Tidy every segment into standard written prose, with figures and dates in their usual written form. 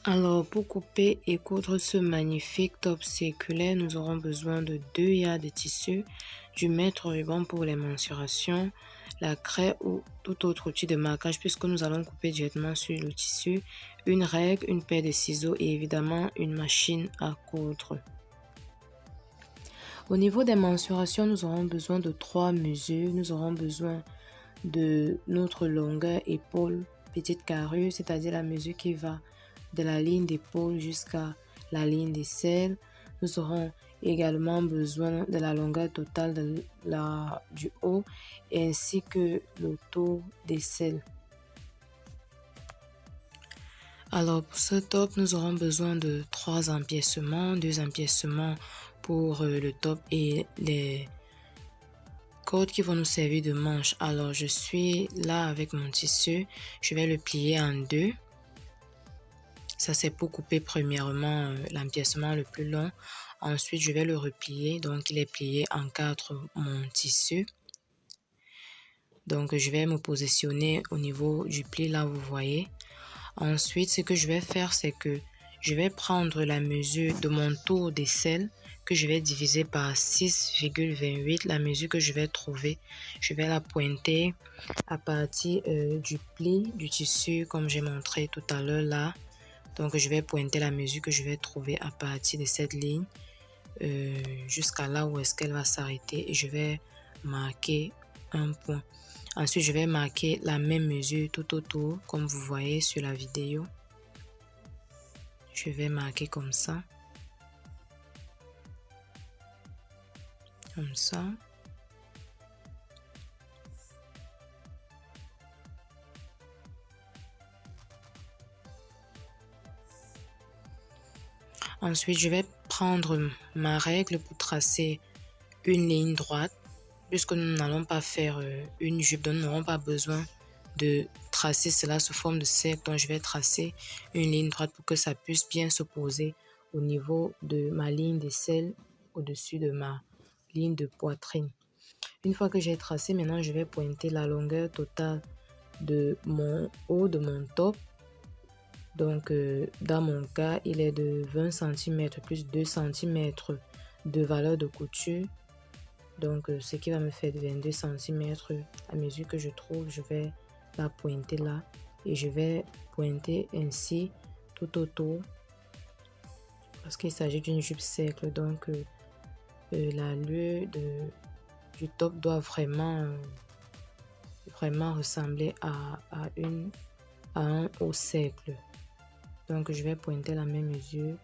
Alors, pour couper et coudre ce magnifique top circulaire, nous aurons besoin de 2 yards de tissu, du mètre ruban pour les mensurations, la craie ou tout autre outil de marquage puisque nous allons couper directement sur le tissu, une règle, une paire de ciseaux et évidemment une machine à coudre. Au niveau des mensurations, nous aurons besoin de 3 mesures. Nous aurons besoin de notre longueur épaule petite carrure, c'est-à-dire la mesure qui va de la ligne d'épaule jusqu'à la ligne d'aisselle. Nous aurons également besoin de la longueur totale du haut ainsi que le tour d'aisselle. Alors pour ce top, nous aurons besoin de 3 empiècements, 2 empiècements pour le top et les cordes qui vont nous servir de manche. Alors je suis là avec mon tissu, je vais le plier en deux. Ça c'est pour couper premièrement l'empiècement le plus long. Ensuite je vais le replier, donc il est plié en 4 mon tissu. Donc je vais me positionner au niveau du pli là vous voyez. Ensuite ce que je vais faire c'est que je vais prendre la mesure de mon tour d'aisselle que je vais diviser par 6,28, la mesure que je vais trouver. Je vais la pointer à partir du pli du tissu comme j'ai montré tout à l'heure là. Donc je vais pointer la mesure que je vais trouver à partir de cette ligne jusqu'à là où est-ce qu'elle va s'arrêter et je vais marquer un point. Ensuite je vais marquer la même mesure tout autour comme vous voyez sur la vidéo. Je vais marquer comme ça. Comme ça. Ensuite, je vais prendre ma règle pour tracer une ligne droite. Puisque nous n'allons pas faire une jupe, donc nous n'aurons pas besoin de tracer cela sous forme de cercle. Donc, je vais tracer une ligne droite pour que ça puisse bien se poser au niveau de ma ligne d'aisselle, au-dessus de ma ligne de poitrine. Une fois que j'ai tracé, maintenant, je vais pointer la longueur totale de mon haut, de mon top. Donc, dans mon cas, il est de 20 cm plus 2 cm de valeur de couture. Donc, ce qui va me faire de 22 cm. À mesure que je trouve, je vais la pointer là. Et je vais pointer ainsi tout autour. Parce qu'il s'agit d'une jupe cercle. Donc, l'allure du top doit vraiment ressembler à un haut cercle. Donc je vais pointer la même mesure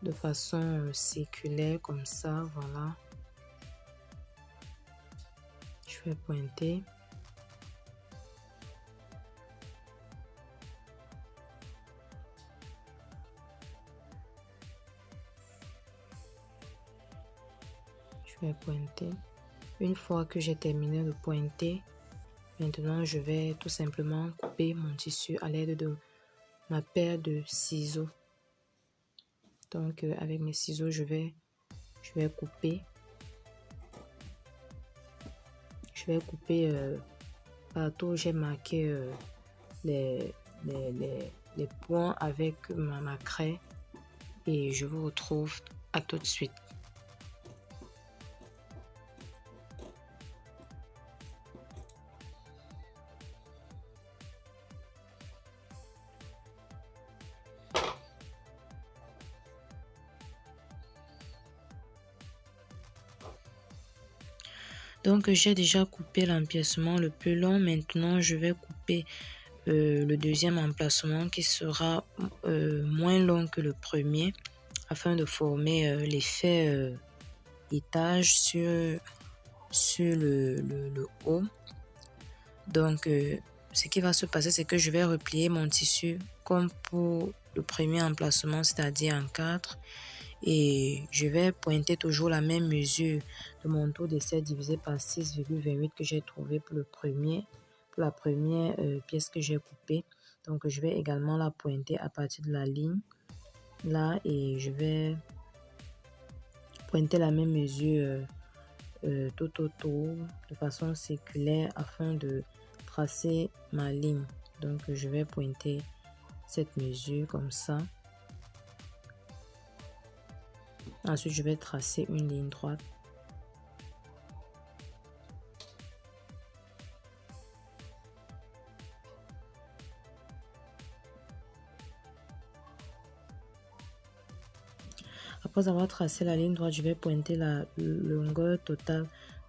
de façon circulaire comme ça, voilà. Je vais pointer. Je vais pointer. Une fois que j'ai terminé de pointer, maintenant je vais tout simplement couper mon tissu à l'aide de ma paire de ciseaux. Donc avec mes ciseaux, je vais couper. Je vais couper partout où j'ai marqué les points avec ma craie. Et je vous retrouve à tout de suite. Donc j'ai déjà coupé l'empiècement le plus long. Maintenant je vais couper le deuxième emplacement qui sera moins long que le premier afin de former l'effet étage sur le haut. Donc ce qui va se passer, c'est que je vais replier mon tissu comme pour le premier emplacement, c'est-à-dire en 4. Et je vais pointer toujours la même mesure de mon tour d'aisselle divisé par 6,28 que j'ai trouvé pour la première pièce que j'ai coupée. Donc je vais également la pointer à partir de la ligne là et je vais pointer la même mesure tout autour de façon circulaire afin de tracer ma ligne. Donc je vais pointer cette mesure comme ça. Ensuite, je vais tracer une ligne droite. Après avoir tracé la ligne droite, je vais pointer la longueur totale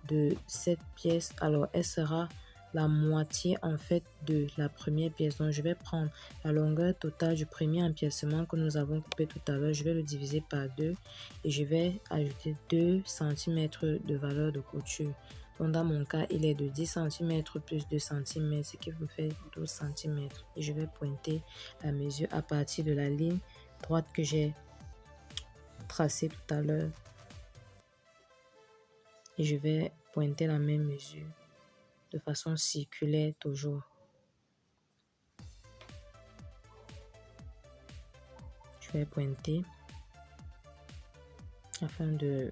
de cette pièce. Alors, elle sera la moitié en fait de la première pièce. Donc, je vais prendre la longueur totale du premier empiècement que nous avons coupé tout à l'heure. Je vais le diviser par 2 et je vais ajouter 2 cm de valeur de couture. Donc, dans mon cas, il est de 10 cm plus 2 cm, ce qui me fait 12 cm. Et je vais pointer la mesure à partir de la ligne droite que j'ai tracé tout à l'heure et je vais pointer la même mesure de façon circulaire toujours. Je vais pointer afin de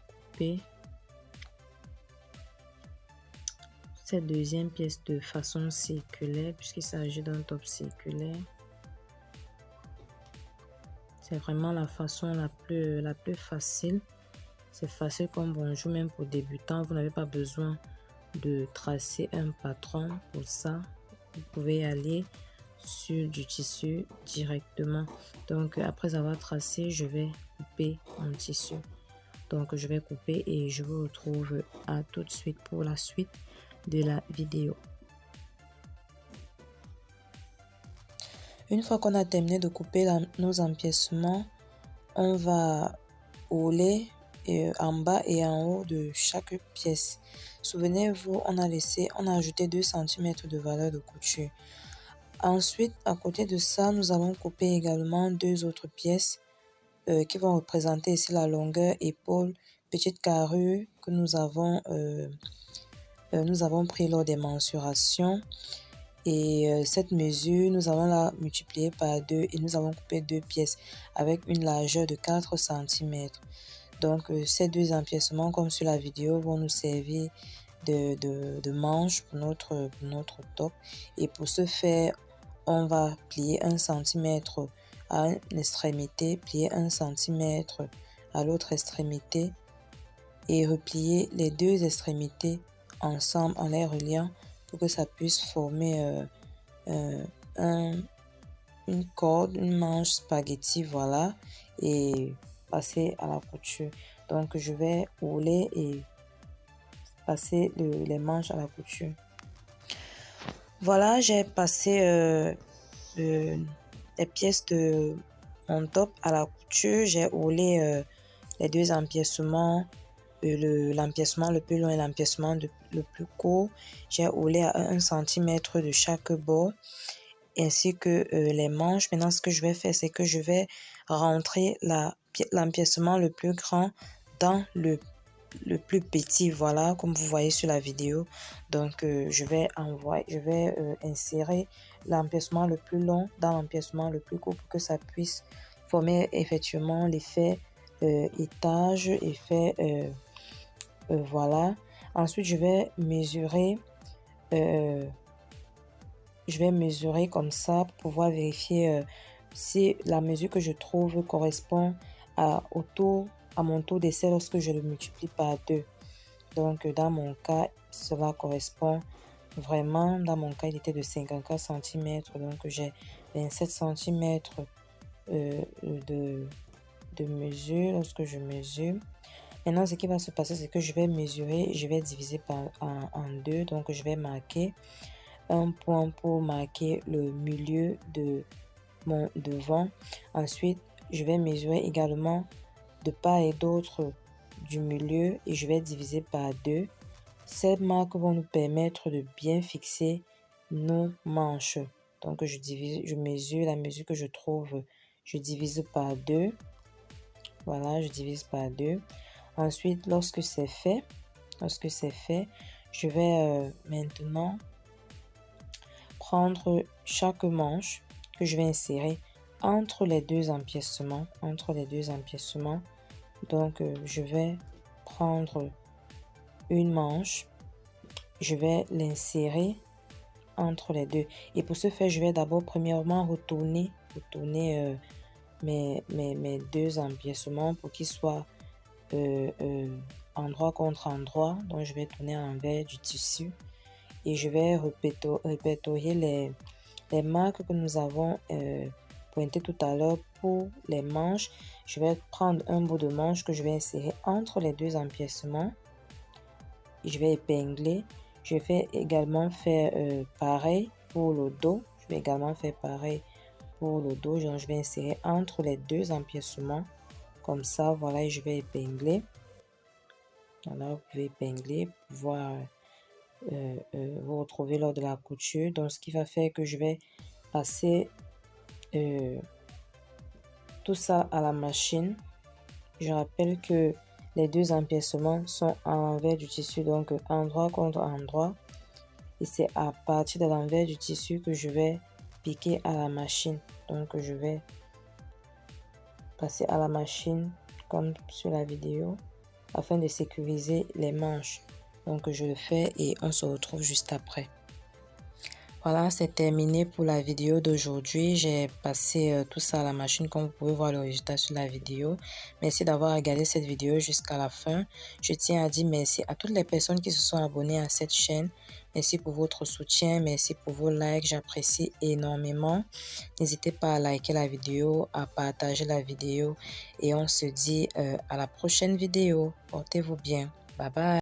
couper cette deuxième pièce de façon circulaire puisqu'il s'agit d'un top circulaire. C'est vraiment la façon la plus facile. C'est facile comme bonjour, même pour débutants. Vous n'avez pas besoin de tracer un patron pour ça. Vous pouvez aller sur du tissu directement. Donc, après avoir tracé, je vais couper mon tissu. Donc, je vais couper et je vous retrouve à tout de suite pour la suite de la vidéo. Une fois qu'on a terminé de couper nos empiècements, on va houler en bas et en haut de chaque pièce. Souvenez-vous, on a ajouté 2 cm de valeur de couture. Ensuite, à côté de ça, nous allons couper également 2 autres pièces qui vont représenter ici la longueur épaule, petite carrure que nous avons pris lors des mensurations. Et cette mesure, nous allons la multiplier par 2 et nous avons coupé 2 pièces avec une largeur de 4 cm. Donc, ces 2 empiècements, comme sur la vidéo, vont nous servir de manche pour notre top. Et pour ce faire, on va plier 1 cm à une extrémité, plier 1 cm à l'autre extrémité et replier les 2 extrémités ensemble en les reliant pour que ça puisse former une corde, une manche spaghetti, voilà, et passer à la couture. Donc, je vais houler et passer les manches à la couture. Voilà, j'ai passé les pièces de mon top à la couture. J'ai houlé les 2 empiècements, l'empiècement le plus long et l'empiècement le plus court. J'ai houlé à 1 cm de chaque bord ainsi que les manches. Maintenant, ce que je vais faire, c'est que je vais rentrer l'empiècement le plus grand dans le plus petit, voilà, comme vous voyez sur la vidéo. Donc, je vais insérer l'empiècement le plus long dans l'empiècement le plus court pour que ça puisse former effectivement l'effet étage, effet voilà. Ensuite, je vais mesurer comme ça pour pouvoir vérifier si la mesure que je trouve correspond à mon taux d'essai lorsque je le multiplie par 2. Donc, dans mon cas, cela correspond vraiment. Dans mon cas, il était de 54 cm. Donc, j'ai 27 cm de mesure lorsque je mesure. Maintenant, ce qui va se passer, c'est que je vais mesurer, je vais diviser en 2. Donc, je vais marquer un point pour marquer le milieu de mon devant. Ensuite, je vais mesurer également de part et d'autre du milieu et je vais diviser par 2. Ces marques vont nous permettre de bien fixer nos manches. Donc, je mesure la mesure que je trouve, je divise par 2. Voilà, je divise par 2. Ensuite, lorsque c'est fait, je vais maintenant prendre chaque manche que je vais insérer entre les 2 empiècements. Donc, je vais prendre une manche, je vais l'insérer entre les deux. Et pour ce faire, je vais d'abord premièrement retourner mes deux empiècements pour qu'ils soient endroit contre endroit. Donc je vais tourner à l'envers du tissu et je vais répertorier les marques que nous avons pointées tout à l'heure pour les manches. Je vais prendre un bout de manche que je vais insérer entre les deux empiècements et je vais épingler. Je vais également faire pareil pour le dos. Je vais également faire pareil pour le dos. Donc je vais insérer entre les deux empiècements comme ça. Voilà, et je vais épingler. Voilà, vous pouvez épingler pour pouvoir vous retrouver lors de la couture. Donc ce qui va faire que je vais passer tout ça à la machine. Je rappelle que les deux empiècements sont à l'envers du tissu, donc endroit contre endroit, et c'est à partir de l'envers du tissu que je vais piquer à la machine. Donc je vais passer à la machine comme sur la vidéo afin de sécuriser les manches. Donc je le fais et on se retrouve juste après. Voilà, c'est terminé pour la vidéo d'aujourd'hui. J'ai passé tout ça à la machine, comme vous pouvez voir le résultat sur la vidéo. Merci d'avoir regardé cette vidéo jusqu'à la fin. Je tiens à dire merci à toutes les personnes qui se sont abonnées à cette chaîne. Merci pour votre soutien, merci pour vos likes, j'apprécie énormément. N'hésitez pas à liker la vidéo, à partager la vidéo et on se dit à la prochaine vidéo. Portez-vous bien. Bye bye.